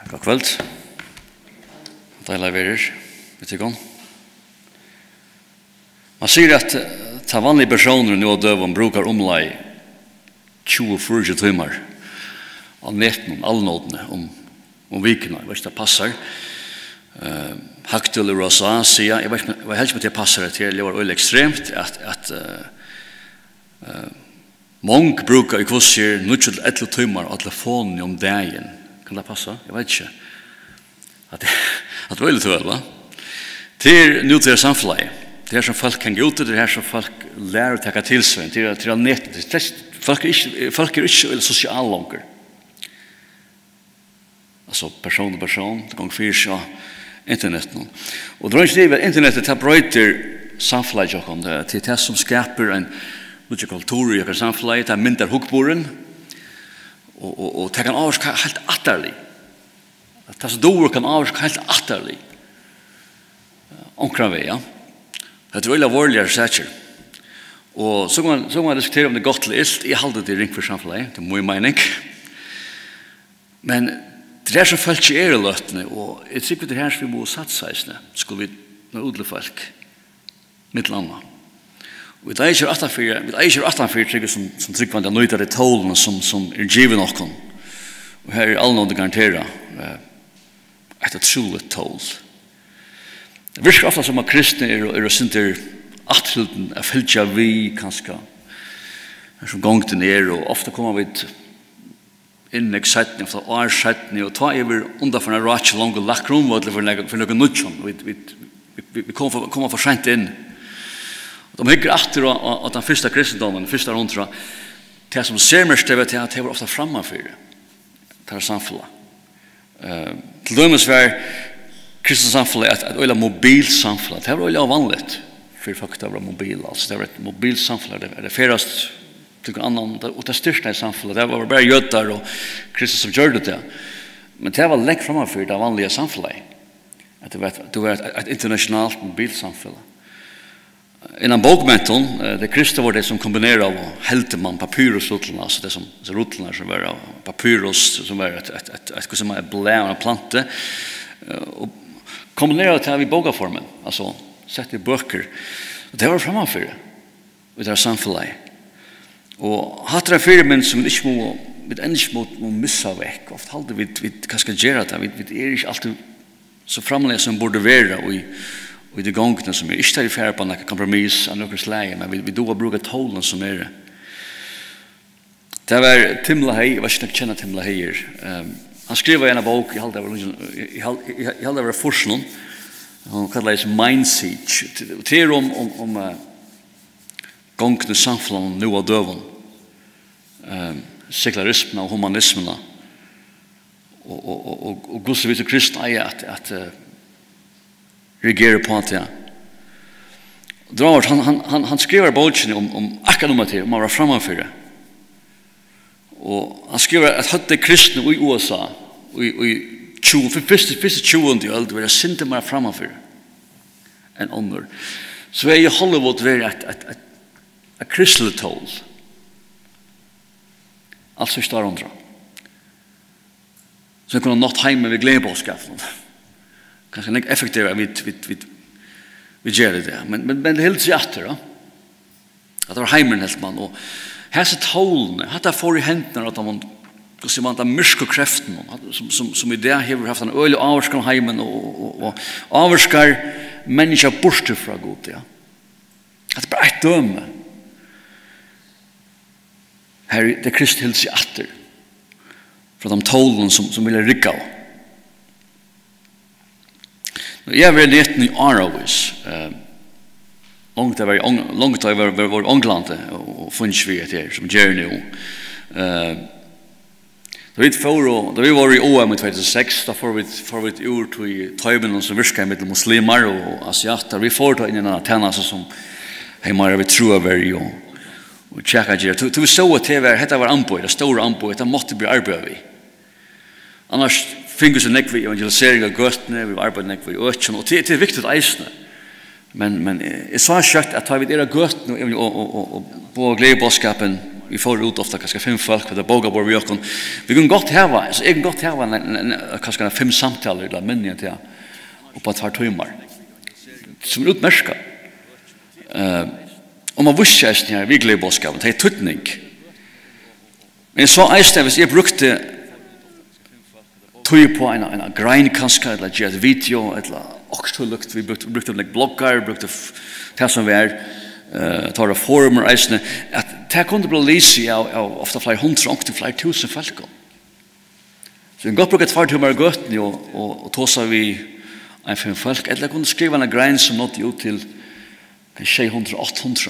God kveld. Deilig verer, vet du. Man sier at ta vanlige personer nå og døven brukar omlai 20-40 timer av neten om allnådene om vikene. Jeg vet ikke det passer. Haktul i Rosa sier, jeg vet ikke om det passer til, det var veldig ekstremt at mange brukar i kvossier 9-11 timer av telefonen om dagen. Kan det passe? Jeg vet ikke. At det var veldig tøvel, va? Til nutida samfunnet. Det som folk kan gå ut, det som folk lærer å ta til seg, til nett. Folk er ikke sosiale langer. Altså person til person, det går fyrir seg internetten. Og det er ikke det, internettet tar brøyter samfunnet, det er det som skaper en kultur i samfunnet, det er mindre hukkboren, og det kan avvarske helt atterlig. Det som dår kan avvarske helt atterlig. Omkring vei, ja. Det er veldig vorligere sætjer. Og så kan man diskutere om det er godt eller ilt. Jeg halder det ring for samfunnet, det er mye mening. Men det er som folk ikke er i løtene, og jeg tror det er her som vi må satse, skulle vi nå udle folk, mitt landa. Vi eier 18-4 som tryggvann det nøyder det tålene som er givet noen. Og her er alle noen det garanterer et trolig tål. Det virker ofte som at kristne er sinter athilden av fylgja vi kanskje som gongt ned og ofte kommer vi innek settning, ofte årsettning og ta over under for en ratje langt og lagt romvådlig for noen nødjon. Vi kommer for sent inn. De hygger atter at den første kristendommen, den første rundtra, det som ser mest det at det var ofte frammanfyr det er samfunnet. Til dømes var kristens samfunnet et øyla mobilsamfunnet. Det var øyla vanligt for folk det var mobil. Altså, det var et mobilsamfunnet. Det ferast til en annan, og det styrste i samfunnet. Det var bare jødar og kristne som gjør det. Men det var lengt frammanfyr det vanlige samfunnet. Det var et internasjonalt mobilsamfunnet. Innan bokmenton, det kristna var det som kombinerar av helte man papyrusrutlarna, alltså det som rutlarna som var av papyrus som var ett som är blä och plante och kombinerar det här vid bogaformen, alltså sett i böcker. Och det var framför det där samfunnet. Och hatra fyra män som inte må med ändå må missa veck. Ofta hade vi kanske göra det, vi är inte alltid så framliga som borde vara och det gångna som är inte i färd på några kompromiss av några slag, men vi då brukar tålen som är det. Det var Tim LaHaye, jag vet inte känna Tim LaHaye. Han skrev i en bok, jag hade varit forskning, han kallade det Mind Siege. Det är om gångna samfunnet nu av döven, sekularismen och humanismen och Gustav Vita kristna är att reagerar på det. Han skriver boken om akademier, om man var framför det. Och han skriver att hade kristna i USA i 20 öld var det synte mer framför än under. Så är ju Hollywood var ett kristligt tål. Alltså står under. Så kunde något hemma vid glädjebåskapen. Kanske inte effektivt vi gör det. Men det helt sig efter då. Att det var heimen helt man och här så tålne, att det får i händerna att man då ser man att mörka kraften som i det har haft en öl och avskar heimen och avskar människa bort från Gud, ja. Att det bara ett döme. Här det Kristus helt sig efter. För de tålen som vill rycka av. Jag var neten i Aarhus. Långt över England och funns vi det som gör nu. Då vi var i OM i 2006, då får vi ut till Taiwan som virkar med muslimer och asiater. Vi får ta in en antenna som hemma vi tror över och checka det. Du såg att det var anbud, det stora anbud, det måste bli arbete. Annars finns det nekv i evangelisering av gøtene, vi arbeider nekv i øtjen, og det er viktig eisne. Men jeg sa kjøtt at vi er gøtene og på gledebåskapen vi får ut ofta kanske 5 folk med boga bor vi och vi kan gott ha så jag gott ha kanske 5 samtal eller minne till och på 2 timmar som utmärska om man visste att det vi glömde boskapen det är tutning men så istället jag brukte tog på en grind kanske eller ett video eller också lukt vi brukte like bloggar brukte det som var tar av forumer isne att det kunde bli lysi av ofta fler 100 och fler 1000 folk. Så en gott brukar 2 timmar gott och tosa vi en 5 folk eller kunde skriva en grind som något ut till kanske 600-800.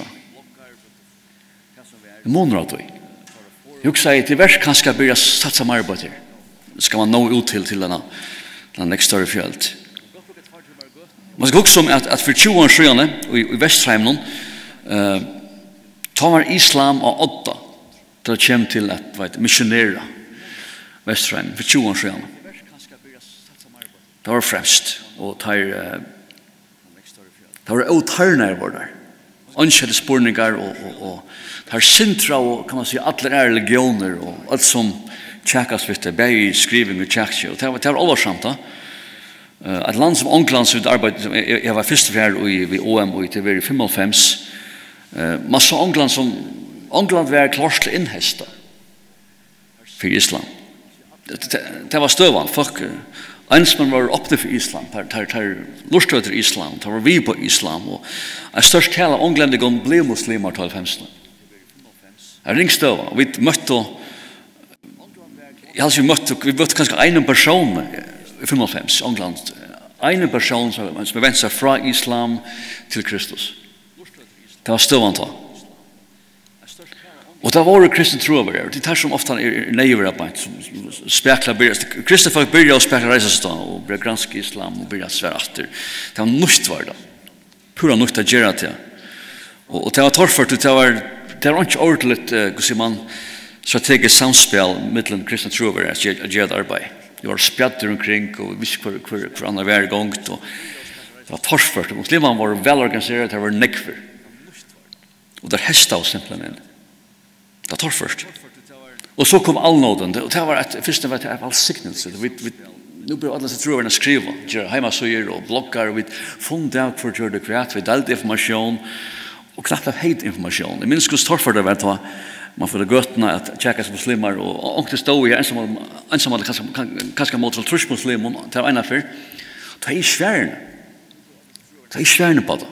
Månader då. Jag säger till vers kanske börja satsa mer på det. Ska man nå ut till den nästa fält. Man ska också att för 20 år sedan i Västheim tar islam och 8 då det kommer till att missionera Västheim för 20 år sedan. Det var främst och det var otarnar var där. Anskjede spårningar och tar sintra och kan man säga alla religioner och allt som tjackas vid det, bäg skriving och tjacks och det var allvarsamt då. Ett land som England så arbetade jag var först för i OM och det var i 55 massa England var klart till inhästa för islam. Det var stövan folk Einsmann var öppna för islam, tar lustat till islam, tar vi på islam och en störst del av England blev muslimer till 50. Jag ringstöva, vi mötte vi mötte kanske en person i 55 England. En person som vänt sig från islam till Kristus. Det var stövant. Och det var kristen tro över det. Det är som ofta är nöjvara på som speklar börjar. Kristna folk börjar att spekla resa och börjar granska islam och börjar svära efter. Det var nytt var det. Pura nytt att göra det. Och det var torrfört. Det var inte ordentligt, hur säger man, strategiskt samspel mellan kristna tro över att göra arbete. Det var spjatter omkring och visst för andra varje gång. Det var torrfört. Muslimer var välorganiserade, det var nekver. Och där hästade oss simpelthen. Det tar först. Och så kom allnåden. Och det var först det var det all signelse. Nu blir alla så tror att skriva. Gör hemmasöjer och bloggar och vi fund out för att det kreat vi delte information och knappt hate information. Det minns hur stort för det var att man får det göttna att checka muslimer och det stod ju ensam kanske mot trusch muslimer det var en affär. Det är svärn. Det är svärn på det.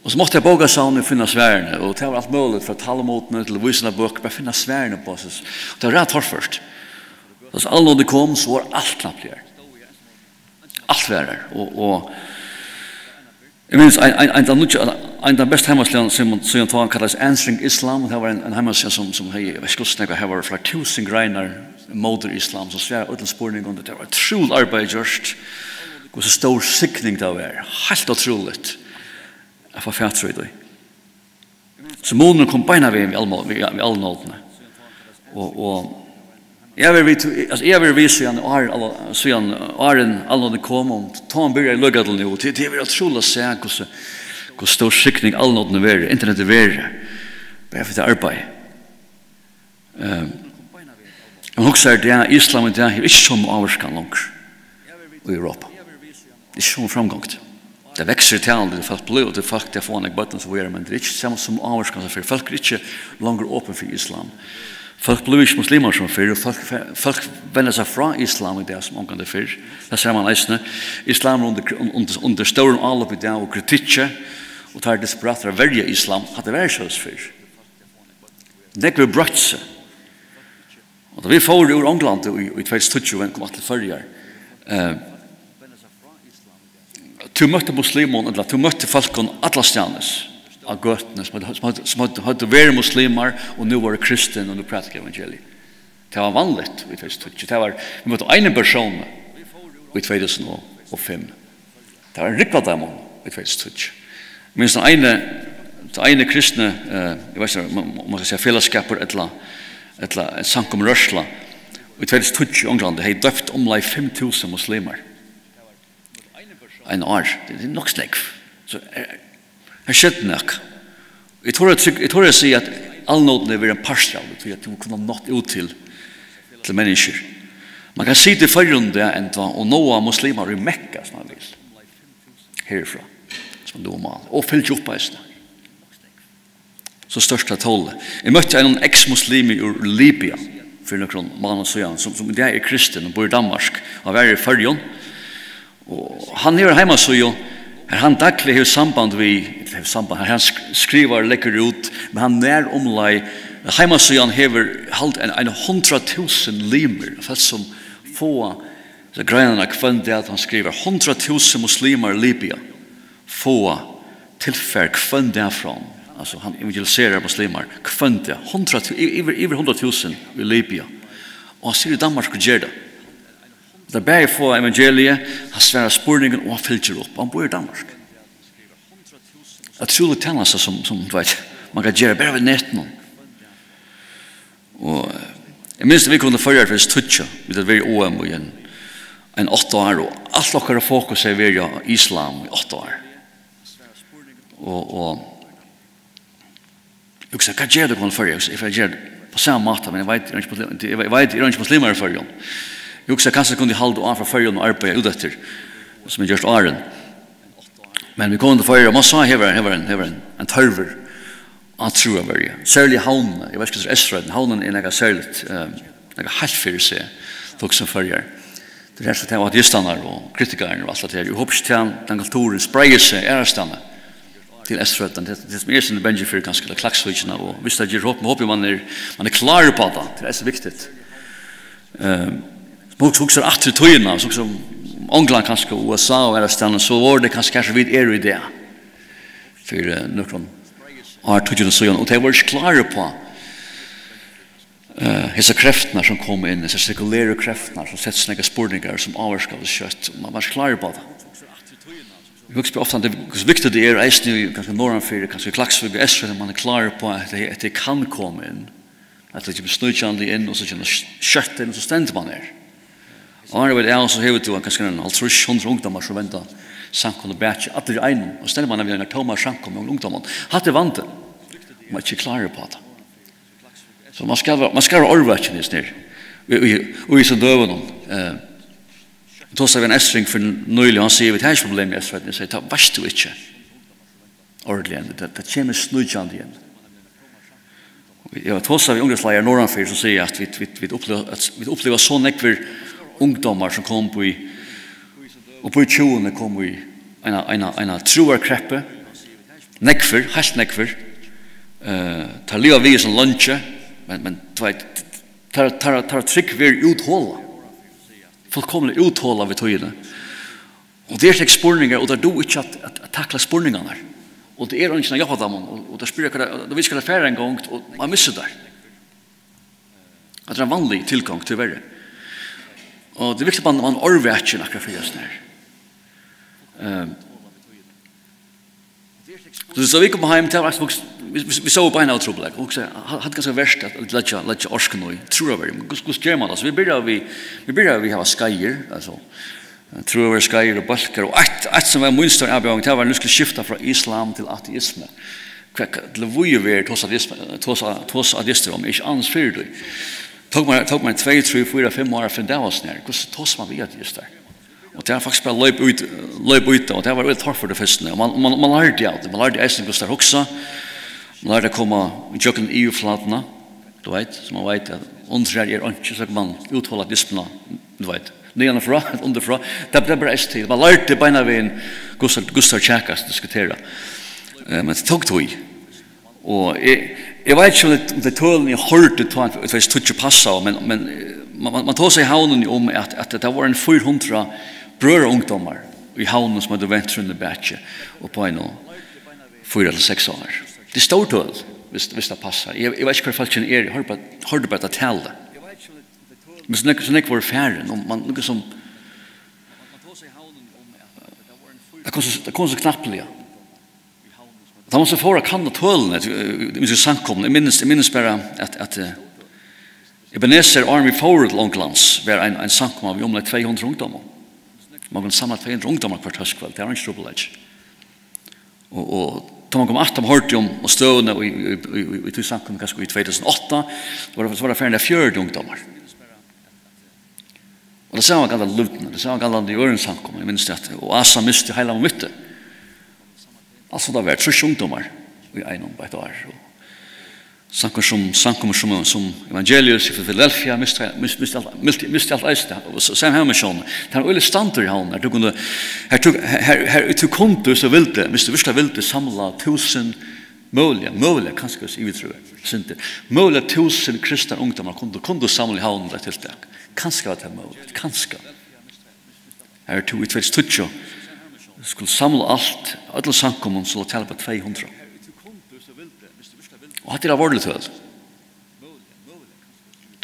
Och så måste jag boga sauna finna svärne och det var allt möjligt för att tala mot mig till visna bok bara finna svärne på oss. Det var rätt hårt först. Så all det kom så var allt knappt där. Allt var där och jag minns en av bästa hemmasländer som jag tar kallas Answering Islam. Det var en hemmasländer som hej jag skulle snacka här var för 1000 greiner moder islam så svär utan spårning under det var otroligt arbete just. Och så stor sickning där var helt otroligt. Jag får färdra i det. Så månen kom beina vid alla nåtene. Och jag vill visa igen åren alla det kom om ta en börja lugga det nu. Det är otroligt säg hur stor skickning alla nåtene är. Internet är värre. Bara för det arbete. Jag också är det islam det är inte som avskan långt i Europa. Det är så framgångt. Det växer till det folk blir och det folk det får en button så är men det är inte samma som avskan för folk är inte längre öppen för islam. Folk blir inte muslimer som för folk vänder sig från islam i det som omkring det för. Det ser man nästan islam under stor all upp i det och kritik och tar desperat att välja islam hade varit så för. Det blev brott. Och vi får ur England i 2020 kom till förra du mötte muslimer eller du mötte folk från alla stjärnes av göttene som hade varit muslimer och nu var kristen och nu pratade evangeliet. Det var vanligt i 2020. Det var vi mötte en person i 2005. Det var en riktig dam i 2020. Minns den ene kristne jag vet inte man kan säga fällskapet ett sankom rörsla i 2020 i England det hade döpt om 5000 muslimer. En år. Det är nog snäck. Så här skett nog. Jag tror att säga att allnåden är en parstral, till att du kunna nått ut till människor. Man kan se till förrunde ändå och några muslimer i Mekka som man vill. Härifrån, som då mal. Och fyllt upp på det. Så största tål. Jag mötte en ex-muslim ur Libyen för några månader sedan som det är kristen och bor i Danmark och är i Färjön. Och han är hemma så ju han dagligen har samband han skriver och lägger ut men han när omlai hemma så han har halt en 100,000 limer fast som få så grejerna kvant att han skriver 100,000 muslimer i Libyen få tillfär kvant därifrån. Alltså han evangeliserar muslimer kvant över 100,000 i Libyen. Och han ser i Danmark och gör det. Där bär få evangeliet, han svarar spurningen och han fyller upp. Han bor i Danmark. Jag tror det tända sig som du vet, man kan göra bara vid nätten. Och jag minns att vi kunde följa för Stutcha vid det var OM i en 8 år och allt lockar fokus är vid islam i 8 år. Och jag sa, vad gör du kunde följa? Jag gör det på samma mat, men jag vet inte muslimer i följa. Jag sa, kanske kunde hålla av för följa och arbeta ut efter som är just åren. Men vi kunde följa, man sa här en törver att tro av varje. Särskilt havnen, jag vet inte Esreden, havnen är något särskilt, något helt för sig, folk som följer. Det är så att det var gästerna och kritikerna och allt det här. Jag hoppas att den kulturen spräger sig ärestanna till Esreden. Det som är som det bänger för ganska klacksvitsarna och visst att jag hoppas man är klar på det. Det är så viktigt. Också att tøyna, som England kanske USA och ärestanna, så var det kanske vid i det. För någon har tøyna så och det var klar på hesa kräfterna som kommer in, hesa sekulära kräfterna som sätter några spårningar som avskavs kött. Man var klar på det. Jag husker ofta det är viktigt det är eisne kanske norranfyr, kanske klacksvig Esra, man är klar på att det kan komma in. Att det blir snöjande in och så känner kött in och så ständer man där. Och det var det så hevet du kanske en altrush 100 ungdomar som väntar samkomna batch att det är en och ställer man vid en tomma samkomna ungdomar. Hade vant det. Man är klar på det. Så man ska vara allvarlig i snär. Och i så döva dem. Då sa vi en ästring för nöjlig han säger vi det här problem med Esra. Jag säger ta vars du inte. Ordligen det kommer snöjande igen. Jag tåsar vi ungdomsleier norranfyr som säger att vi upplever så nekver ungdomar som kom på i och på 20 kom i en troarkreppe nekver, helt nekver tar liva vi som lunche men tar tryck vi uthålla fullkomligt uthålla vid tøyene och det är spårningar och där du inte att tackla spårningarna och det är inte jag dem och där spyr då vi ska färra en gång och man missar där att det är en vanlig tillgång tyvärr. Och det är viktigt att man orvätjer några för just där. Så vi kom hem till vi såg på en outroblek och så hade ganska värst att lägga orsken och tror över. Hur ska man alltså vi börjar vi ha skajer alltså tror över skajer och balkar och att som var mönster avgång det var nu skulle skifta från islam till ateism. Det var ju väl trots ateism är annars för det. Tog man 2, 3, 4, 5 år för det var snär. Hur toss man vet just där. Och det har faktiskt bara löp ut och det var väldigt hårt för det första. Man lärde det. Man lärde ästen Gustav också. Man lärde komma i jocken EU-flatna. Du vet, som man vet att undrar inte så man uthålla disciplina. Du vet. Nedan och underfra. Det bara ästen. Man lärde beina vid en Gustav Tjäkas diskutera. Men det tog i. Och jag vet inte om det tålen jag hörde ta att det skulle passa men man tar sig havnen om att det var en 400 bröder ungdomar i havnen som hade vänt runt batche och på en 4 eller 6 år. Det står tål visst det passar. Jag vet inte hur fallet är. Jag hörde bara att tala. Men så när var färren och man något som det kom så knappligt. Da måste få kan att tålna det så samkomna. Jag minns bara att Ebenezer Army Forward Longlands var en samkomma vi om 200 ungdomar. Man kan samla 200 ungdomar kvart höstkväll. Det är en strubbelage. Och man kom 8 hørte om og støvende i tog sanken kanskje i 2008, så var det ferdig 4 ungdommer. Og det sa man galt lutene, det sa man galt i øren sanken, jeg minns det, og Asa miste hele mytte. Altså det var 3 ungdommer i en på et år. Sanken som evangelius i Philadelphia miste alt eiste. Og Sam Hermansson, det er øyelig standard i havn. Her til konto så ville, hvis du virkelig ville samla 1000 mulige, kanskje i vitrøver, mulige 1000 kristne ungdommer kunne samle i havn det tiltak. Kanskje var det mulig, kanskje. Her tog i 2020, skulle samle alt, alle sankommen skulle tale på 200. Og hatt det vårdelig til det.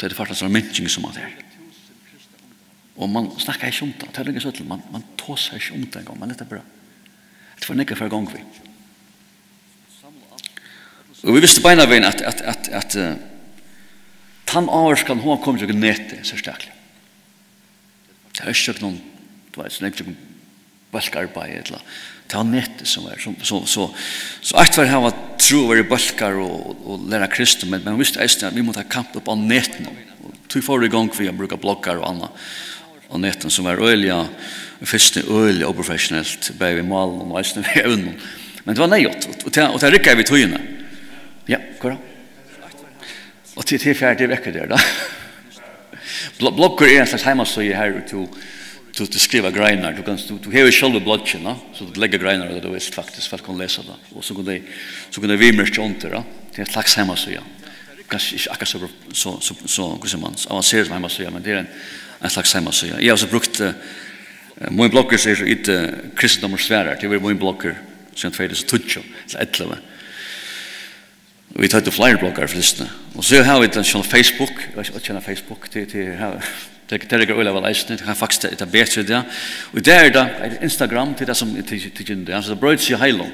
Det er faktisk en menning som er der. Og man snakker ikke om det. Det er ikke så til. Man tåser ikke om det en gang. Man er bra. Det var ikke for en gang vi. Og vi visste beina veien at tannaverskan hun kommer til å nete særlig. Det er ikke noen, det er ikke noen balkarbeid eller det var nettet som var så alt var her var tro å være balkar og lære Kristus, men vi visste at vi måtte ha kamp opp av netten og tog for i gang vi har brukt bloggar og annet og netten som var øyelig først øyelig og professionelt bare vi malen og eisene vi evnen men det var nøyot og det rykket vi togene ja, hva da? Og til ferdig vekker der da bloggar en slags heimasøye her du skriver greiner, du hever själva bloggen, så du lägger greiner och du visst faktiskt folk kan läsa det. Och så går det vimmerst under, det är en slags hemmasida. Kanske inte akkurat så hur säger man, avancerat som hemmasida, men det är en slags hemmasida. Jag har också brukt, min blogger säger inte kristendom och svärar, det var min blogger sen 2012, eller 11. Vi tar till flyer bloggar förresten. Och så har vi den på Facebook, jag känner Facebook det är öliga väl eisen, det kan faktiskt det är bättre det. Och där är Instagram till det som till det. Alltså det bröts ju heilom.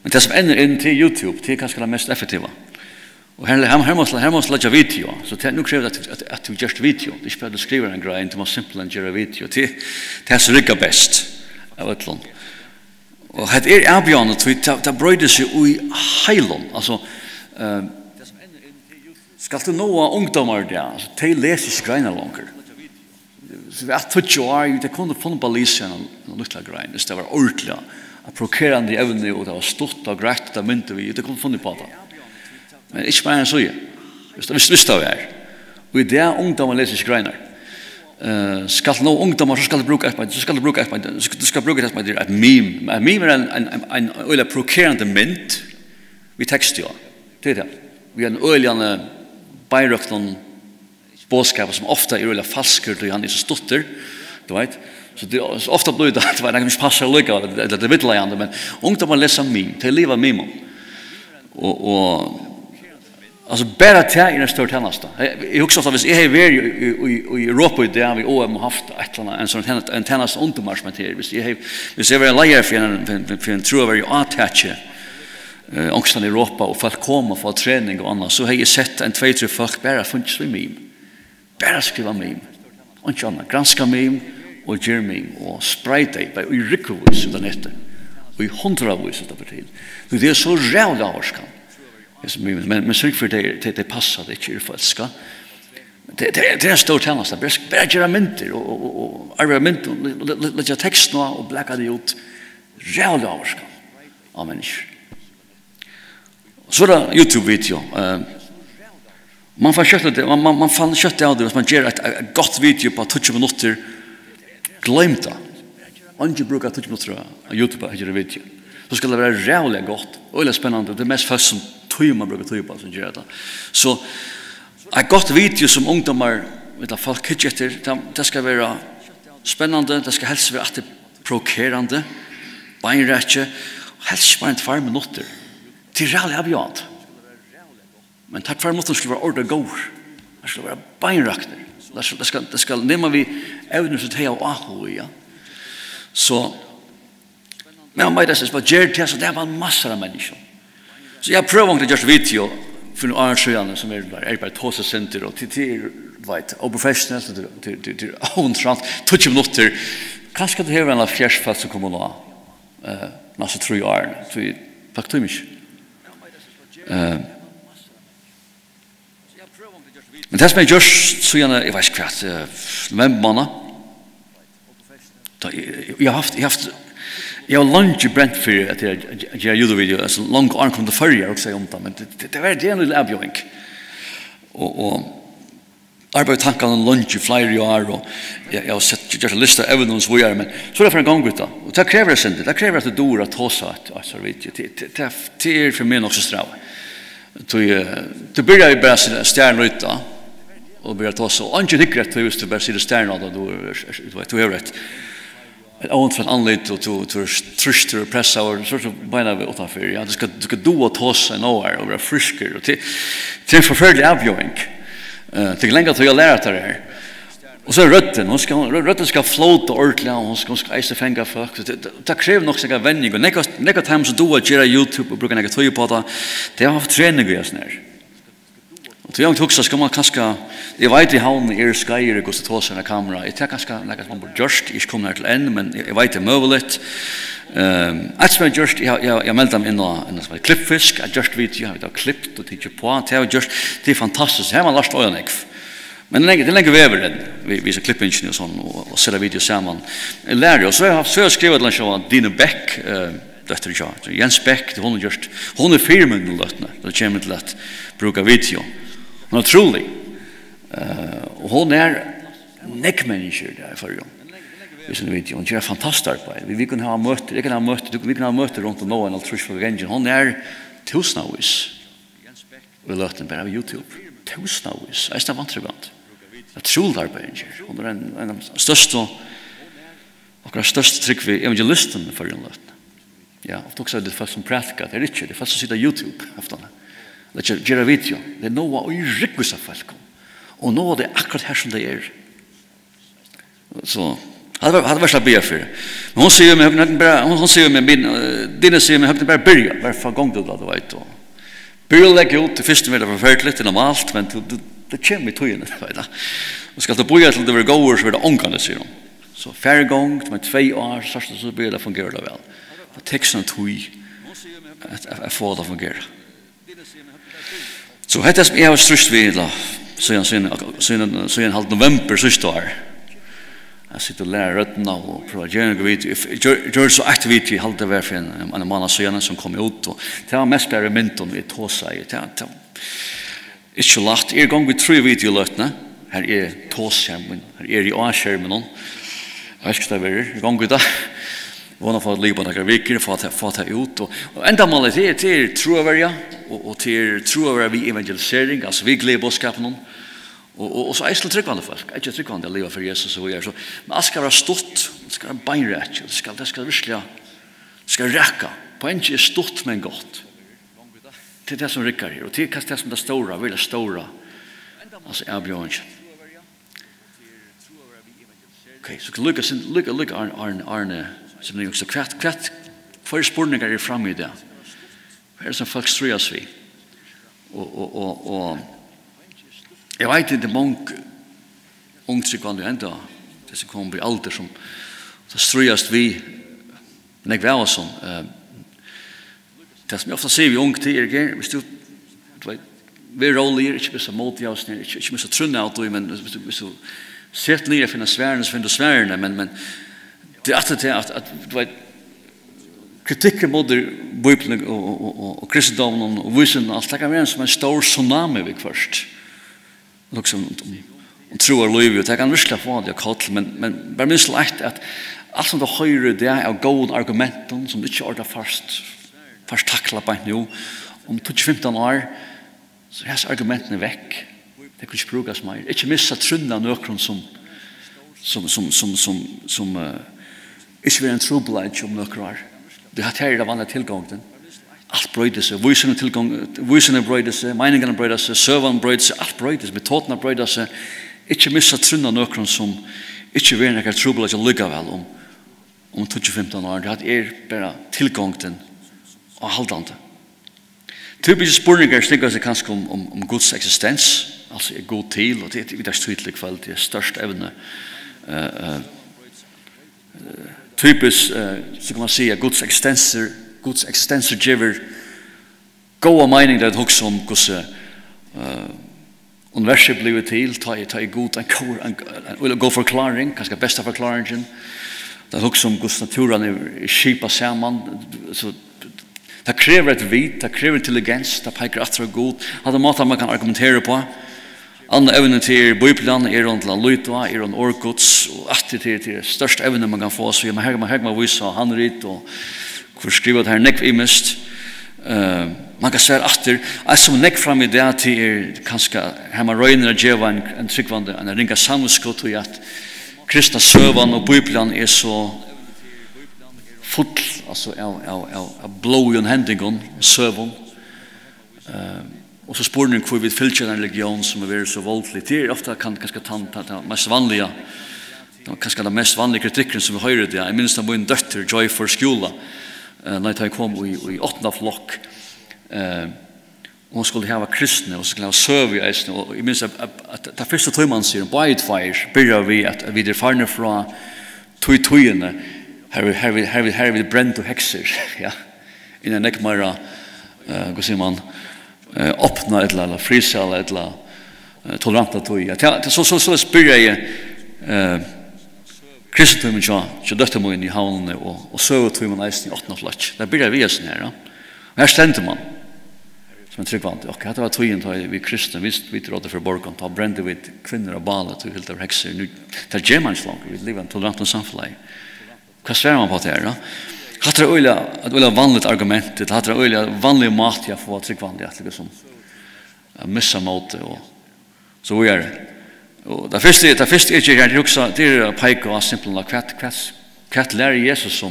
Men det som ändrar in till YouTube, det är kanske det mest effektiva. Och här måste lägga video. Så det nu kräver att du just video. Det är inte bara skriva en grej, det måste simpelt än göra video. Det är så riktigt bäst av ett land. Och det är erbjudandet, det bröjde sig i heilom. Alltså skal du nå ungdommer der, så de leser ikke greiner langer. Så vi har 20 år, det kunne funnet på lysen og lytte grein, hvis det var ordentlig, provokerende evne, og det var stort og greit, det mynte vi, det kunne funnet på det. Men ikke bare en så, hvis det var. Og i det ungdommer leser ikke greiner. Skal du nå ungdommer, så skal du bruke et meme. Et meme er en øyelig provokerende mynt, vi tekster jo, det er det. Vi har en øyelig beinrøkt noen bådskaper som ofta er veldig falsker og han er så stutter, du vet. Så det er ofta blir det at det var noe som passer lykke, eller det er vittlegende, men ungdommer leser meme, til livet meme. Og altså, bare til er en større tjeneste. Jeg husker ofta, hvis jeg har vært i Europa i det, vi også har haft et eller annet, en tjeneste undermarsmentere, hvis jeg var leier for en tro å være attachet, ångstan i Europa og folk kom og få trening og annat, så har jeg sett en 2-3 folk bare funnet så meme. Bare skriva meme. Og ikke annet. Granska meme og gjør meme og spray tape og i rikkevis under nettet. Og i hundravis utover til. Det er så rævlig avvarskan. Men sørg for det passer det ikke er falska. Det er en stor tjeneste. Bare gjøre mynter og arbeide mynter og legge tekst nå og blekka det ut. Rævlig avvarskan av mennesker. Så er det YouTube-video. Man fann kjøtt av det hvis man gjør et godt video på 20 minutter. Glem det. Man ikke bruker 20 minutter av YouTube og gjør video. Så skal det være rævlig godt. Og spennende. Det er mest først som man bruker tøy på som gjør det. Så et godt video som ungdommer vet folk hittar etter, det skal være spennende. Det skal helst være provokerende. Beinrettje. Helst bare 2 minutter. Det er reallig avgjort. Men takk for måten skulle være ordet går. Det skulle være beinrakter. Det skal nemmer vi evner som det er å ja. Så, men man vet det gjør det, så det er bare masser av mennesker. Så jeg prøver å gjøre video for noen annen sjøene som bare tåsesenter og til og professionelt, til åndsrand, 20 minutter. Kanskje det er en av fjersfalt som kommer nå, nesten 3 år, Faktum ikke. Men det som jeg gjør, så gjerne, jeg vet ikke hva, novembermåned, jeg har langt brent for at jeg gjør YouTube-video, altså langt ankom til førje også om det, men det er en lille avgjøring. Og arbeid tankene langt i flere år, og jeg har sett gjort en liste av evnene som vi gjør, men så er det for en gang ut da. Og det krever det, det krever at du dår at ta seg det er for meg nok så strav. Du begynner bare stjerne ut da, og begynner ta seg, og ikke tykker at du bare sier stjerne da, du har rett. Et ånd for en anledning, og du er trøst og pressa, og så beina vi utenfor. Ja, du skal do og ta seg nå her, og være frisker. Det er en forferdelig avgjøring. Det er lenge til å lære det her. Og så er røtten. Røtten skal flåte ordentlig, og hun skal eise fenge folk. Det krever nok seg vending. Og nekka time som du har gjør YouTube og bruker nekka tøy på det, det har haft trening og sånn her. Og til jeg også skal man kanskje, jeg vet i havnen skreier og ta seg en kamera. Jeg tar kanskje nekka man burde gjørst, ikke kom her til enn, men jeg vet det er mulig. Et som jeg gjørst, jeg meldte dem inn og klippfisk, jeg gjørst video, jeg har klippt og tidser på, det er fantastisk, det har man lært øyne ekv. Men det er lenge vever den, vi viser klippingen og sånn, og ser video sammen. Jeg lærer, og så har jeg skrevet til en show, Dine Beck, døtter ikke, Jens Beck, hun er 4 minutter løttene, da kommer til at bruke video. Hun er trolig, og hun er nekkmennesker der i forrige. I sin video. Hun gjør fantastisk arbeid. Vi kan ha møter, vi kan ha møter rundt om noen, alt trus for gengen. Hun er tusenvis. Vi løter den bare av YouTube. Tusenvis. Jeg er vantribant. Det er trolig arbeid. Hun er en av største, akkurat største trykk vi evangelisten for den løten. Ja, ofte også er det folk som prætka. Det er ikke, det er folk som sitter YouTube. Det er ikke gjøre video. Det er noe å rykkes av folk. Og noe det er akkurat her som det er. Så, det hadde vært å be for. Men hun sier meg, Dine sier meg, høyden bare byrja, bare for gang til det, du vet. Byrja å legge ut, det første med det forferdelig, det er normalt, men det kommer i tøyene, vet du. Og skal du bøye til det var gåer, så er det omgående, sier hun. Så færre gang, med 2 år, så blir det fungere det vel. Det tek sånn tøy, at få det fungere. Så hette som jeg har strøst vid, siden halv november, siste år. Jeg sitter og lærer røttene og prøver å gjøre noe video. Jeg gjør så aktivt i halvt det var for en måned siden som kom ut. Det var mest bare mynden vi tog seg. Det er ikke lagt. Jeg er gang med 3 videoløttene. Her er tåskjermen. Her er i A-skjermen. Jeg vet ikke hva det er. Jeg er gang med det. Vånne for å ligge på noen viker, få det ut. Og enda målet er troverja, og til troverja vi evangelisering, altså vi gleder bådskapen. Og så er det tryggvande folk, ikke tryggvande å leve for Jesus og vi gjør så. Men alt skal være stått, det skal være beinrett, det skal virkelig, det skal rekke. Poenget er stått, men godt. Det er det som rykker her, og det er det som er stora, veldig stora. Altså, jeg bjør ikke. Ok, så lykke Arne, som det er også kvett, for spurninger er fremme i det. Hva er det som folk strøyes vi? Og jeg vet ikke, det er mange ungtrykkende enda, det som kommer på alder som strøyes vi, men jeg vet også sånn. Det som jeg ofte sier vi unge til hvis du vi er rolig, ikke mye måltid av oss, ikke mye trunne av det, men hvis du sett nere finner sværene, så finner du sværene, men det er alltid til at du vet, kritikken mot Bibelen og kristendommen og vysen og alt, det kan være som en stor tsunami vi først. Liksom om tro og liv, og det kan virkelig få det kalt, men bare minst lagt at alt som du hører det er gode argumenter som du ikke ordet først takler på nå, om 15 år, så er argumentene vekk. Det kan ikke brukes mer. Ikke missa trunna nøkron som ikke vil en trobeleid om nøkron. Det har her det vanlige tilgangen. Alt brøyde seg. Vysene brøyde seg, meningene brøyde seg, søvene brøyde seg, alt brøyde seg, metodene brøyde seg. Ikke missa trunna nøkron som ikke vil en trobeleid å lykke vel om 15 år. Det er bare tilgangen og haldande. Typiske spurninger stikker seg kanskje om Guds eksistens, altså er god til, og det er videre tydelig kveld, det er størst evne. Typisk, så kan man si at Guds Guds existenser giver goda mening det också om hur universum blir till ta i god en god förklaring kanske bästa förklaringen det också om hur naturen är skipa samman så det kräver ett vit det kräver intelligens det pekar att god hade mat man kan argumentera på andra även till bibeln är runt la luta är on orkuts och att det är största även man kan få så man visa han rit och hur skriver det här neck imist man kan säga att det är som neck fram i det till kanske hemma röjner och geva en tryggvande en ringa samskott och att kristna sövan och bibeln är så full alltså av blå i en händingon sövon och så spår ni hur vi fyller en religion som är väldigt så våldlig det är ofta kanske ta mest vanliga kanske den mest vanliga kritiken som vi hör det jag minns när min dotter Joy for skola när jag kom i 8:e flock hon skulle ha kristna och skulle ha serve i och jag minns att det första tror man ser by fire börjar vi att vi det farna från tujtujene här vi bränt och häxor ja in en ekmara hur säger man öppna eller frysa eller toleranta tuja så spyr jag kristendomen så dötte man i havnen och så tog man nästan 8:e flock där börjar vi sån här här ständer man som en tryggvante och det var tujen vi kristna vi trodde för borgon ta brände vid kvinnor och barn till helt häxor nu där gemans långt vi lever en tolerant samhälle vad svär man på det här då hade det öliga vanligt argument det hade det öliga vanliga mat jag får tryggvande att liksom missa mot och så är det och det första är jag också det är peka och simpelt kvat lär Jesus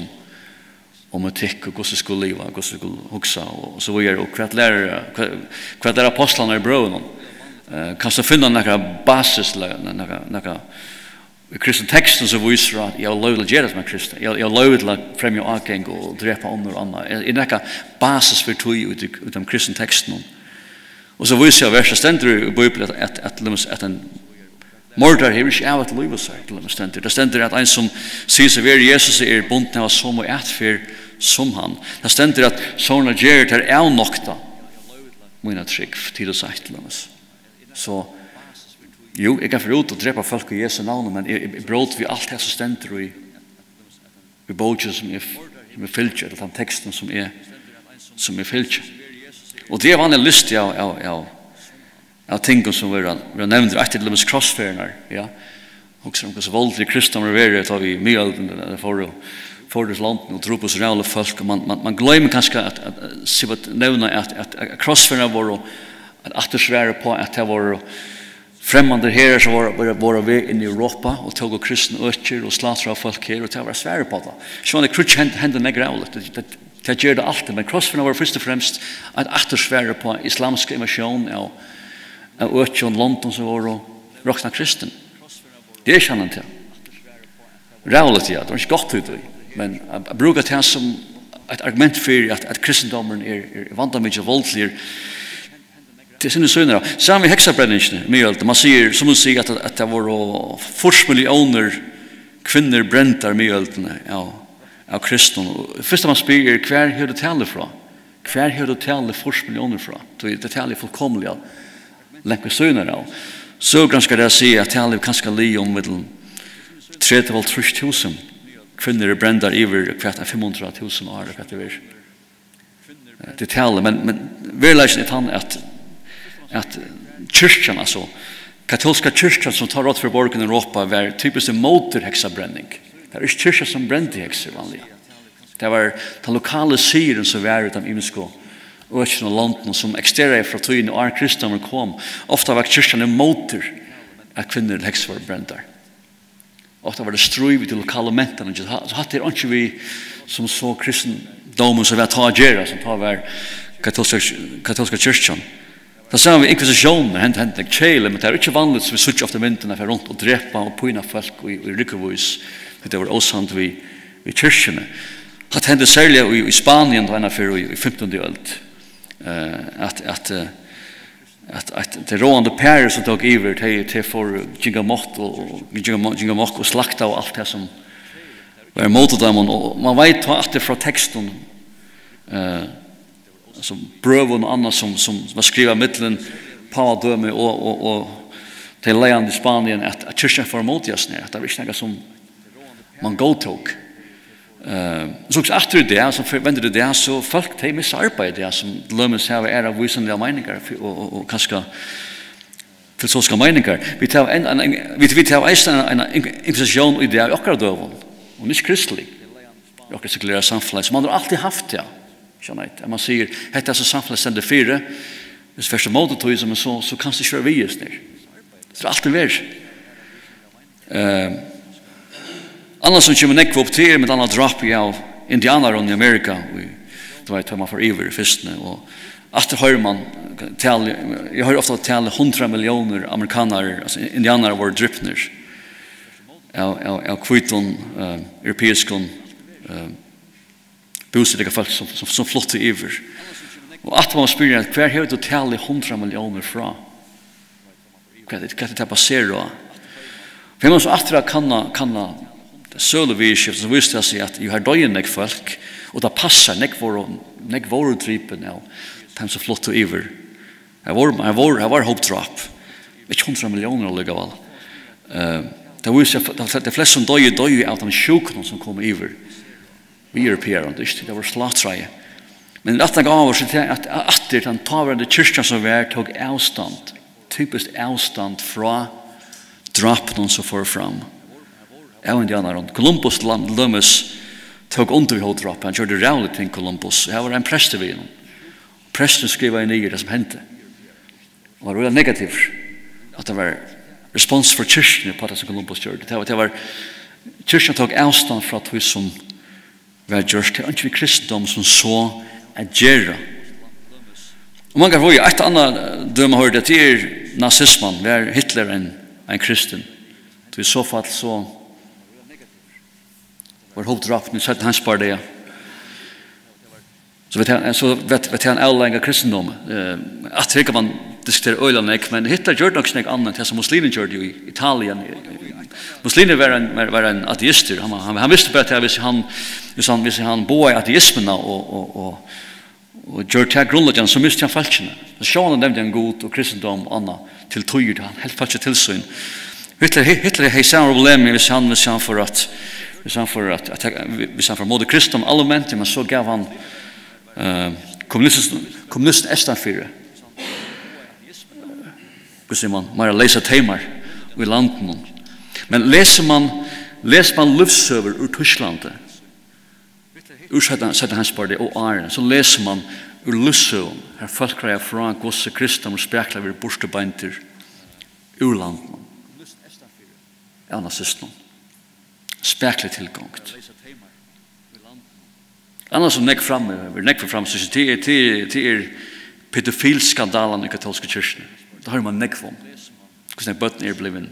om etik och hur det skulle leva hur det skulle huxa och så är det och kvat lär apostlarna i bröden kanske finna några basis några kristen texten så visar att jag lovade Jesus med kristen jag lovade att främja akeng och drepa under andra är några basis för tog ut de kristen texten och så visar jag verset ständer i bibeln att en mordar här inte av att leva sig det ständer att en som säger sig vara Jesus är bunden av som och ett för som han det ständer att såna ger det är nokta mina trick till det sagt så jo, jeg kan få ut og drepa folk i Jesu navn, men jeg bråd vi alt det som stender i bådget som er fyllt, eller den teksten som er fyllt. Og det er vanlig lyst av ting som vi har nevnt etter til deres krossferner, ja. Og som hvordan voldelig kristne må være, tar vi mye av den for det landet og tro på så reale folk. Man glemmer kanskje at nevne at krossferner var at det svære på at det var främmande herrar som var vi in i Europa och tog och kristna öker och slatra av folk här och det var svära på det. Så det krutch hände negravligt. Det gör det alltid, men krossfärna var först och främst att återsvära på islamska invasion av öker och London som var rockna kristen. Det är kännan till. Rävligt, ja, det var inte gott ut men jag brukar ta som ett argument för att kristendomen är vanligt våldlig det är synd då. Samma hexabränningen med man säger som man säger att det var 4 miljoner kvinnor bräntar med av kristna. Första man spyr kvar hur det talar från. Kvar hur det talar 4 miljoner från. Det talar fullkomligt länge synd då. Så ganska det säga att talar kanske li om med 30,000 kvinnor bräntar över kvart 500,000 år det är. Det talar men verkligen han att kyrkan alltså katolska kyrkan som tar råd för borgen i Europa var typiskt en motorhexabränning. Det är kyrkan som brände häxor vanliga. Det var den lokala syren som var utan imensko öken och London som extererade från tiden och kristna kom. Ofta var kyrkan en motor att kvinnor häxor var brända. Ofta var det ströj vid de lokala männen. Så hade det inte vi som så kristendomen som var tagera som tar var katolska kyrkan. Det sa vi inkvisitionen, hände kjele, men det är inte vanligt så vi sutt ofta vinterna för runt och drepa och pojna folk i ryckevois. Det var osant vid kyrkene. Det hände särskilt i Spanien då för i 15:e öld. Att det råande pärer som tog iver till för gingamott och slakta och allt det som var emot dem. Och man vet att det från texten som brøven og annat som var skriva mittlen på døme og til leian I Spanien at kyrkjen får motjas ned, at det var ikke noe som man godtog. Så også etter det, så forventer det, så folk de missa arbeid det, som lømmes her er av visenlige meninger og kanskje filosofiske meninger. Vi tar en inkvisisjon I det av akkurat døven, og ikke kristelig. I akkurat sekulære samfunnet, som man har alltid haft det. Man sier, hette er så samfunnet stender fire, hvis første måte tog som så kan det ikke være vies der. Det alltid vært. Annars som kommer nekve opp til med annet drap av indianer I Amerika, det var et man for iver I fyrstene, og etter hører man jeg hører ofte tale 100 millioner amerikanere, altså indianere var drypner av kviton europeiskon bosettige folk som flotte iver. Og at man spyrer hver har du tale 100 millioner fra? Hva det baserer av? For man så atra kanna sølevirskift som visste seg at jeg har døyen nek folk og det passer nek våre drypen av dem som flott og iver. Her var hoppdrap. Ikke 100 millioner alligevel. Det viser at de fleste som døy av de sjukene som kom iver. Vi europeere, det var slattreie. Men det er av oss at den taverende kyrkjen som var tog avstand, typisk avstand fra drapen som får fram. Av indianeren. Columbus lømmes tog under hoppdrapen. Han gjorde rævlig til Columbus. Her var en prest ved ham. Presten skriva I nye det som hendte. Og det var veldig negativt at det var respons for kyrkene på det som Columbus gjorde. Det var kyrkene tog avstand fra det som var gjort. Det ikke vi kristendom som så at gjøre. Og mange var jo et annet døme hørte at det nazismen, var Hitler en kristen. I så fall så var hoveddrapen I 17 hans par det. Så vet han avlenga kristendom. At det kan man diskutere øyland men Hitler gjør nok snakk annet enn som muslimen gjør det I Italien. Muslimer var en ateister. Han visste bare at hvis han bo I ateismen og gjør det grunnleggen, så miste han falskene. Så sjående nevnte han god og kristendom og annet til tøyer. Han helt falske tilsyn. Hitler har samme problem hvis han får måte kristendom allment, men så gav han kommunisten Estanfire. Hva sier man? Man leser teimar I landen. Men leser man livsøver ur Tysklandet, ur setter hans bare det og æren, så leser man ur livsøven, her folk greier fra gosse kristendom og spekler ved borstebeinter ur landen. Ja, nazisten. Spekler tilgångt. Annars som nekk fram, så det pedofilskandalen I katolske kyrkene. Det har man nekk om. Hvordan bøtten blevet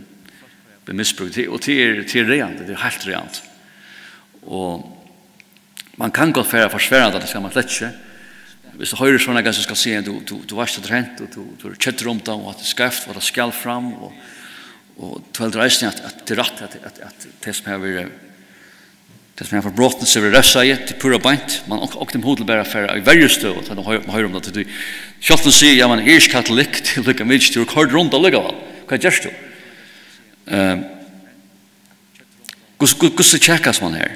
misbrukt. Og det rent, det helt rent. Og man kan godt forsvære det skal man slett ikke. Hvis du hører sånne gang, så skal si at du var ikke rent, og du kjetter om det, og at det skreft, og det skal fram, og du heldur eisen at det rett at det som har vært det som har forbrotten seg ved refsa I til pura beint man og dem hodel bare for I verje støv at man hører om det selv å si ja, man ikke katolikk til lykka mye til å køre rundt og lykka hva gjørs du? Hvordan tjekkas man her?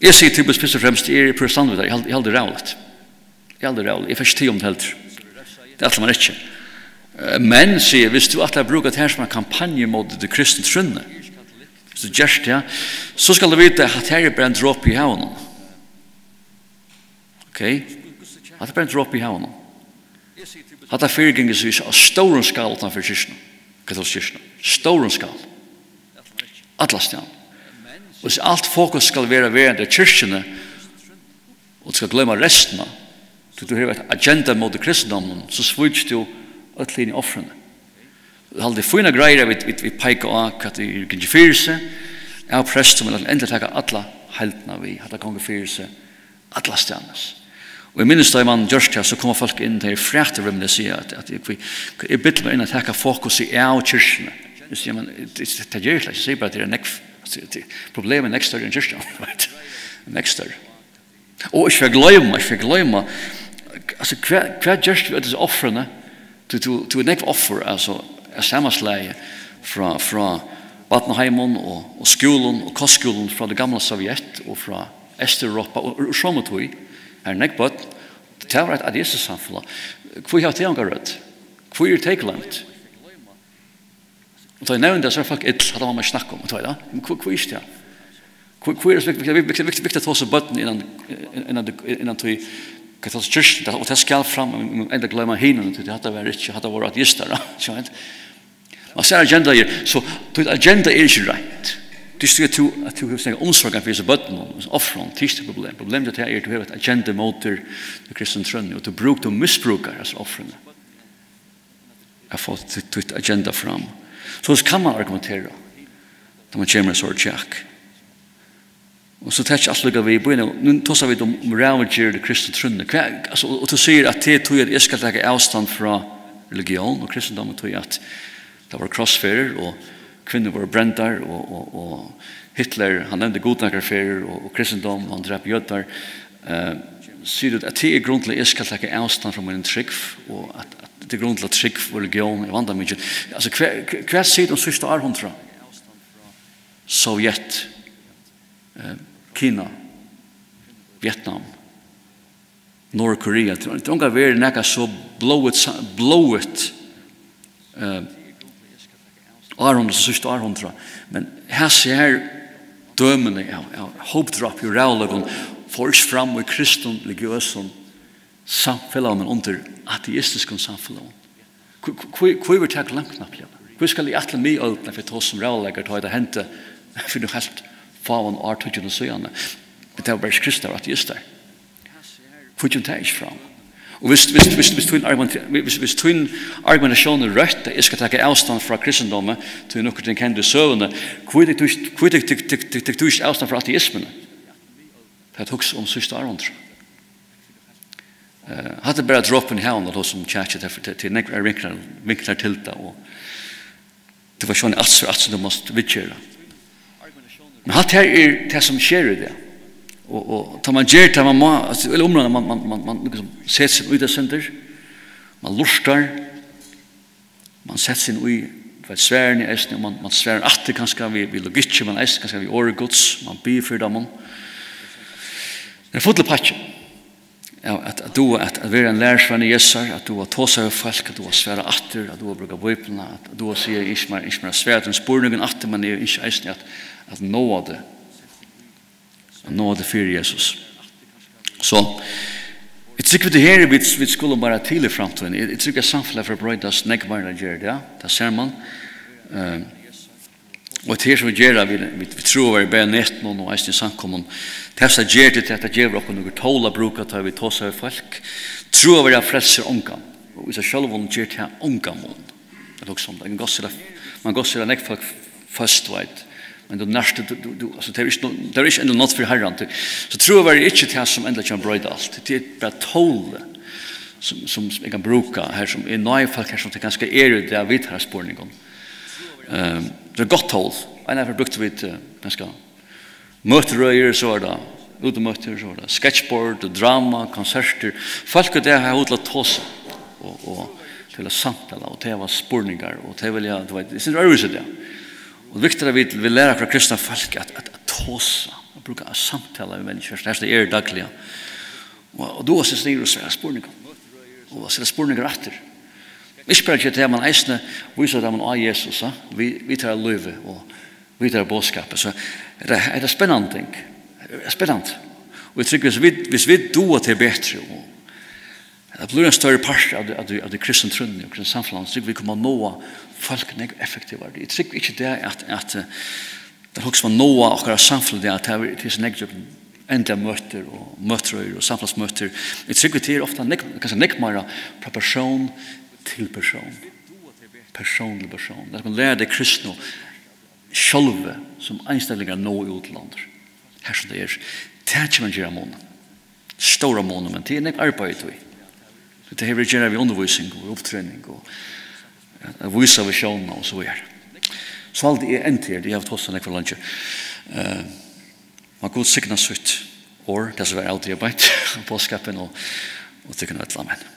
Jeg sier typisk først og fremst jeg pura standard jeg halder rævligt jeg får ikke tid om det helt det er alt man ikke men sier, hvis du at jeg bruker det her som en kampanje mot det kristne trunnet, hvis du gjør det, så skal du vite at her bare en dråp I havnen. Ok? At det bare en dråp I havnen. At det fyrgjenges av stor skal utenfor kyrkene, katolske kyrkene. Stor skal. Atlasstjen. Og hvis alt fokus skal være det kyrkene, og du skal glemme resten av, du har et agenda mot det kristendommen, så svits du ötlinje offrene. Det er fina greier vi peika av at det kan fyre seg av prest som vil endelig taka alla heltene vi hadde konge fyre seg alla stjernes. Og I minnes da man gjørst her så kommer folk inn til frækter rymne og sier at jeg bytter meg inn at taka fokus I av kyrkene. Det gjør ikke, jeg sier bare at det nekv problemet nekk større enn kyrkene. Nekk større. Og ikke gløyma. Altså, hva gjørst vi disse offrene? Du nekv offer, altså, samasleie fra Vatnheimon og skolen og kostskolen fra det gamle Sovjet og fra Østeuropa og Sjåmetøy. Her nekv det var et Jesus samfunn. Hvor har det rødt? Hvor er det glemt? Og da jeg nevnte det, så er folk et hadde man snakket om. Hvor er det? Hvor er det viktig å ta seg bøtten innan du kan ta seg kyrsten, og ta skal fram, enda glemmer hinene til det hadde vært atheister. Man ser agenda her, så agenda er ikke rett. Det er at du har snakket omsorgen for disse bøtten, offren, tidslig problem. Problemet er at du har et agenda mot det kristne trønne, og du misbruker disse offrene. Jeg har fått ditt agenda fram. Så kan man argumentere, da man kommer så tjekk. Og så tar ikke alt lukket vi i bøyene, nå tar vi om rævutgjør det kristne trønne. Og du sier at det tog at jeg skal legge avstand fra religion og kristendom, og tog at det var krossferer, og kvinner var brendar, og Hitler, han nevnte godnakkerferer, og kristendom, han drep jødder. Sier du at det er grunn til at jeg skal legge avstand fra min trygg, og at det er grunn til at trygg og religion er vandret mye. Altså, hva sier du om siste århundre? Sovjet, Kina, Vietnam, Nord-Korea. Det er ikke vært noe så blået århundre, så siste århundre. Men her ser dømene av hoppdrapp i rævlagen får ikke fram i kristen, religiøsen samfunnet under ateistisk samfunnet. Hvor vil jeg glemt knapt? Hvor skal jeg atle mye åpne for oss som rævlager til å det hente for noe helt faen og artøyene og søgjene. Det var bare kristne og ateister. Hvor ikke det ikke fram? Og hvis tvinn argumentasjonen er rødt, jeg skal takke avstand fra kristendommen til noe ting kjente søvende, hvor er det du ikke avstand fra ateismene? Det er også om siste århundre. Hadde bare droppen i havn og som kjækje til nekker vinkler til det, og det var sånn at du måtte vidgjøre. Men hatt her er det som skjer i det. Og tar man gjør det, eller områdene, man liksom setter sin ut av synder, man lustar, man setter sin ut av sværen i eisen, man sværer at det kanskje vi logitje, man eisen kanskje vi åregods, man byr for dem. Det er fotlig patje. At du at være en lærersvenn i Jesar, at du har tåsa av folk, at du har svære atter, at du har brukt vøypene, at du har sier ikke mer svært enn spurningen atter, men det er ikke eisen at nå det. Nå det for Jesus. Så, jeg tror det her vi skulle bare tidlig frem til. Jeg tror samfunnet for å brøydes nekvarene gjør det, det ser man. Og det her som vi gjør det, vi tror vi er bare netten og eisen i samkommen. Det her som gjør det til at det gjør oss noen tål å bruke til vi tås av folk. Tror vi er frelser omgang. Og hvis jeg selv gjør det her omgang. Det er også sånn. Man går til at folk først vet. Men det er ikke enda nått for herren. Så tror jeg ikke det som enda kan brøyde alt. Det er bare tåle som jeg kan bruke her, som er nøye folk her som det ganske er det jeg vet her spørningen. Det er godt tål. En av brukte vi ganske møterøyer, så er det utemøter, så er det sketchboard, drama, konserter. Folk er det her ut til å ta seg, og til å samtale, og til å ha spørninger, og til å det er øvelse det. Og det viktige er at vi lærer fra kristne folk at tåse, å bruke samtale med mennesker, det er det daglige. Og da er det å svære spørninger, og å svære spørninger etter. Ikke bare til at man eisene viser at man av Jesus, vi tar løyve, og vi tar bådskapet, så er det spennende ting. Det er spennende. Og jeg tror hvis vi doer til bedre, og det blir en større part av det kristne trønne og kristne samfunnet, så vi kommer å nå folk effektivere. Jeg tror ikke det at det er også man nå akkurat samfunnet, at det er så negativt endelig møter og møterøyer og samfunnsmøter. Jeg tror det er ofte kanskje nekmere fra person til person. Personlig person. Det er man lærer det kristne sjølve som enstellinger nå i utlandet. Her som det er. Det er ikke man gjør måned. Store måned, men det er nekk arbeid vi. Det er vi gjør vi undervisning og opptrening og vise visjoner og så videre. Så alt det er endt her, det har vi tåst nekk for lunsjer. Man kan sikne sutt år, det som var alltid arbeid på skapen og tykker noe et eller annet.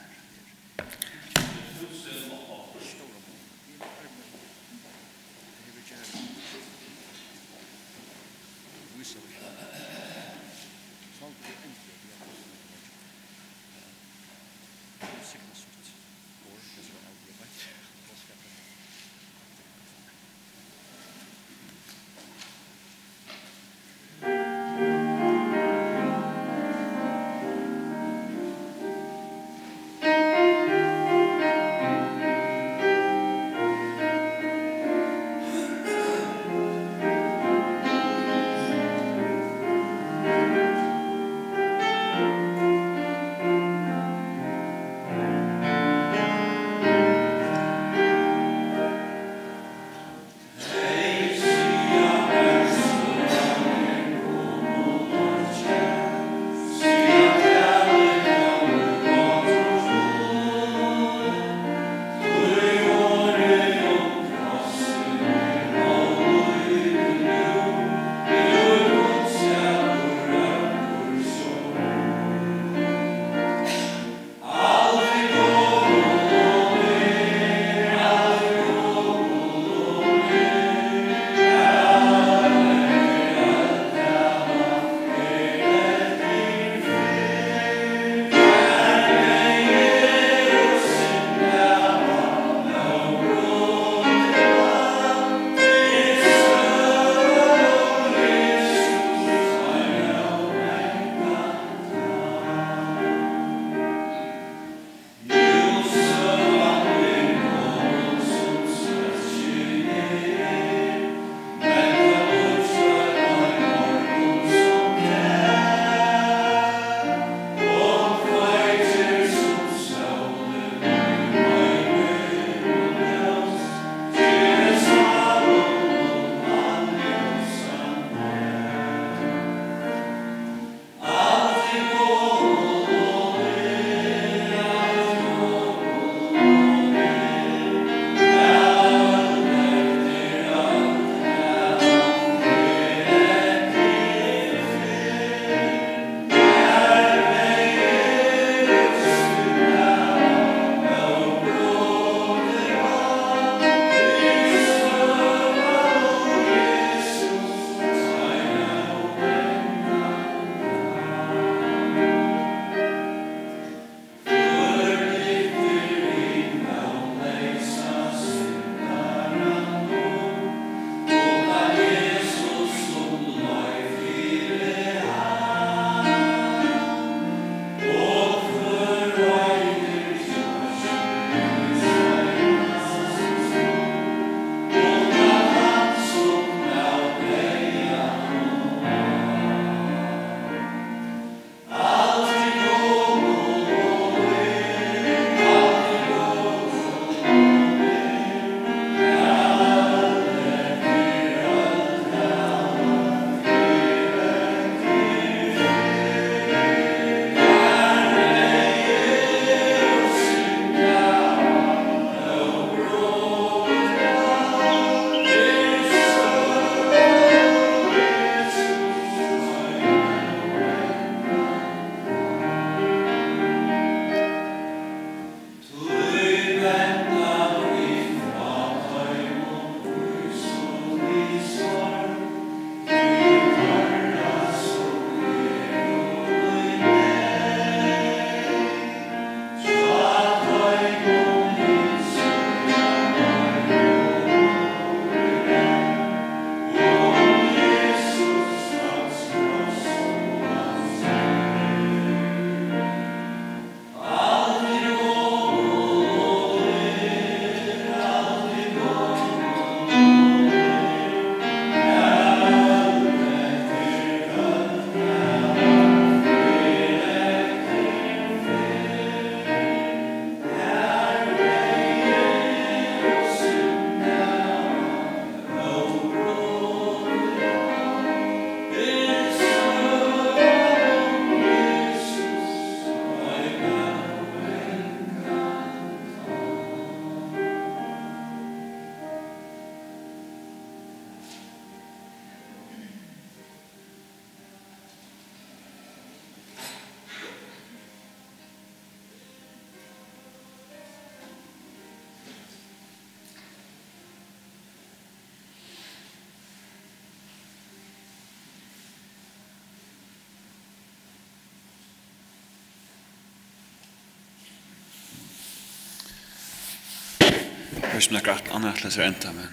Først med akkurat annet leser enda, men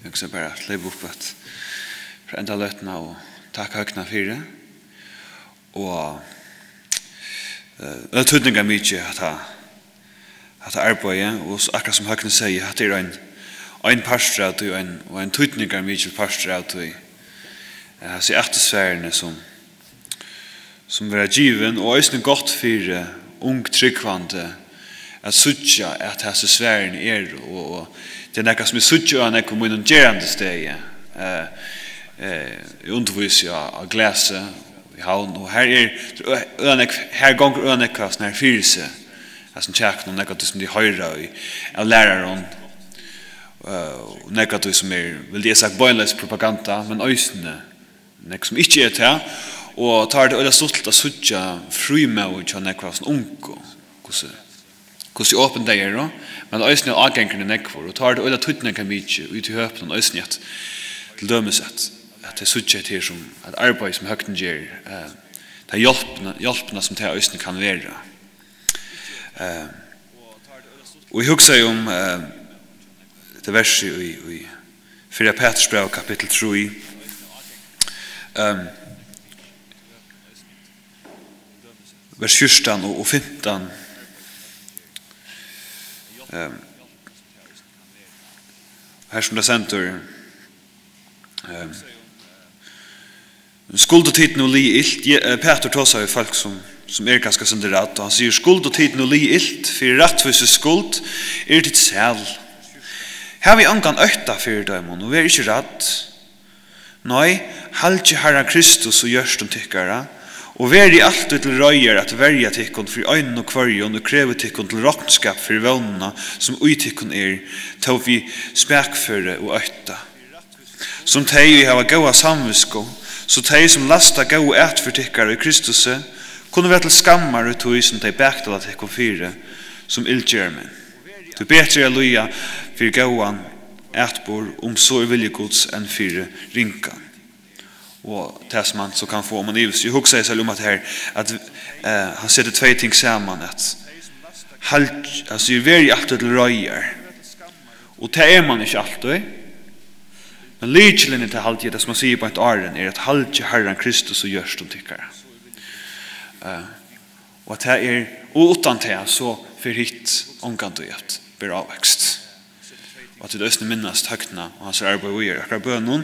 jeg skal bare leve opp at for enda løtene og takke høyene for det. Og det tydninger mye at arbeidet, og akkurat som høyene sier, at det en pastor av det, og en tydninger mye pastor av det. Jeg ser atmosfærene som vil given, og også godt for ung tryggvande, at suttja at hese sværen og det nekka som suttja og nekka mun gerande steg undervis av glase i havn, og her gonger ønekka sånn her fyrse som tjekk noen nekka som de høyra av læraren og nekka som vil de sagt bøyles propaganda, men øysene nekka som ikke til og tar det øyla stolt av suttja frumau og nekka sånn unko hvordan åpen det men øyne er avgengerne nekvar, og tar det øyla tøytene kan mykje ut i høpnen, øyne at til dømes at det suttje til som et arbeid som høgten gjør, det er hjelpene som det øyne kan være. Og jeg husker om det verset i 4 Peters brev, kapittel 3, vers 14 og 15, her som det senter skuld og tid nå li ilt Peter tås av folk som ganske senderat og han sier skuld og tid nå li ilt for rettvis skuld ditt sel her vi angan økta for dem og vi ikke rett nei halde Herre Kristus og gjørst tykkara og veri alltid til røyer at verja tikkun for øynene og kvarjon og kreve tikkun til råknskap for vannene som utikkun til vi spekføre og øyta. Som teg vi hava gaua samvisko, så teg som lasta gaua etfor tikkare i Kristus kunne være til skammar ut hos som teg bektala tikkun fire som ildgjermen. Du betre er luja for gauan etbor så viljegods enn fire rinkan. Og det som man så kan få om man ivs. Jeg husker selv om at her at han setter två ting sammen at altså jeg er alltid til røyer og det man ikke alltid men lykjelen til alltid det som man sier på et åren at halde Herren Kristus og gjørst tykkere og at det og utan det så for hitt omgant og gjett blir avvekst og til østene minnast høgtene og hans arbeid og akkurat bønnen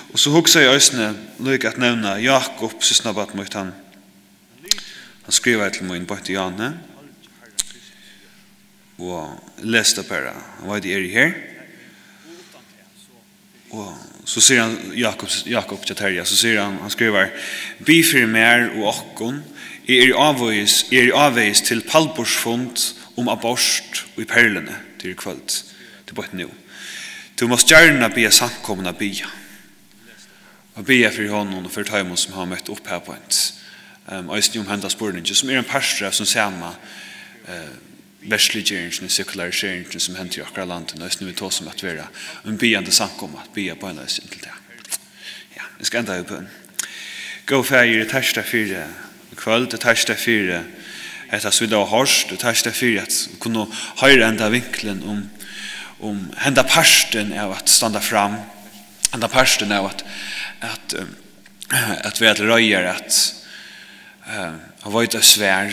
og så husker jeg østene lykke at nevna Jakob sysnabat mot han skriver til min bort i Janne og leste bare hva det i her og så sier han Jakob til Terje så sier han skriver bi for mer og okkon er avveis til palborsfond om abort og i perlene til kvöld til bort nå du måste gärna be samkomna bia og bia for honom og for taimon som har møtt opp her på en øyne omhendet spurningen som en pastor som sama versligjeringen, sekulariseringen som henter i akkurat landet og øyne vi tog som at være en biande samkomma bia på en løsning til det ja, jeg skal enda på en gå feir i tersta fire kvöld, det tersta fire etter så vi da har hørt, det tersta fire at vi kunne høyre enda vinklen om henda parsten av at standa fram henda parsten av at vi er røyer at ha vært av svær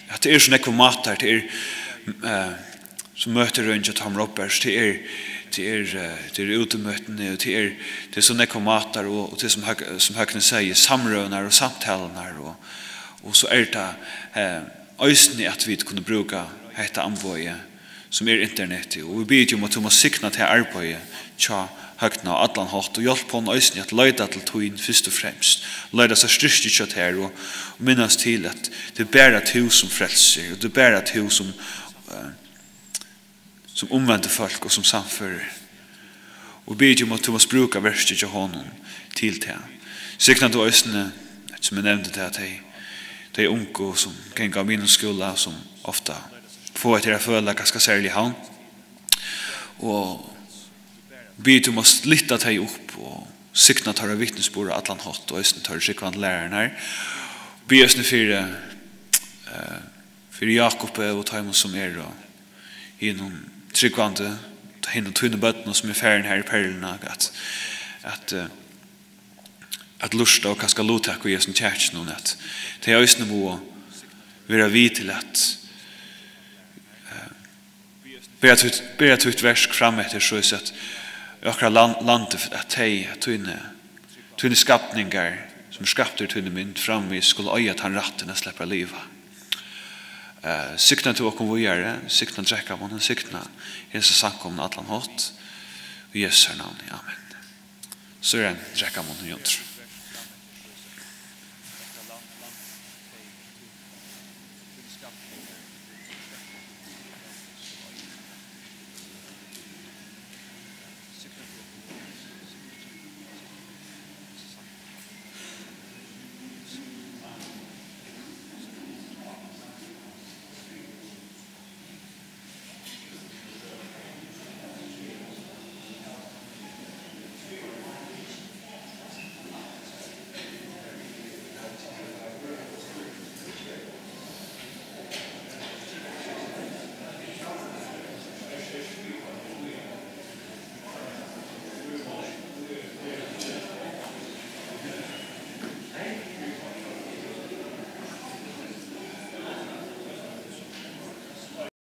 at det sånn ekko matar det som møter rundt at han roppers det utemøtene det sånn ekko matar og det som høkne sier samrøvnar og samtaler og så det øysene at vi kunne bruka hetta anbøye som internet og vi bidder om at du må sikna til arbeidet tja høgna og allan hatt og hjelp på en øysene at løyda til togin først og fremst løyda seg styrst kjøtt her og minnes til at det er bare to som frelser og det er bare to som omvender folk og som samfører og bidder om at du må bruka verset til honom til det sikna til øysene som jeg nevnte til at de unge som kan gå min skola som ofta få et jeg føler ganske særlig havn og bid du må slitta deg opp og sikna tar av vittnesbord og atlan hatt og østen tar skikkvand læreren her bid østene for Jakob og Taimon som og i noen tryggvande hinner tunne bøtten som färden här i perlerna att lusta och kaska lotak och Jesu kärch nu att det är just nu vara vid till att börja ut versk fram efter så att akra landet att tunne skapningar som skapter tunne mynd fram vi skulle öja att han ratten att släppa liva. Sykna till åkom vågare, sykna dräcka månen, sykna hälsa sankomna atlan hot. I Jesu namn, amen. Så är det en dräcka månen, Jöntr.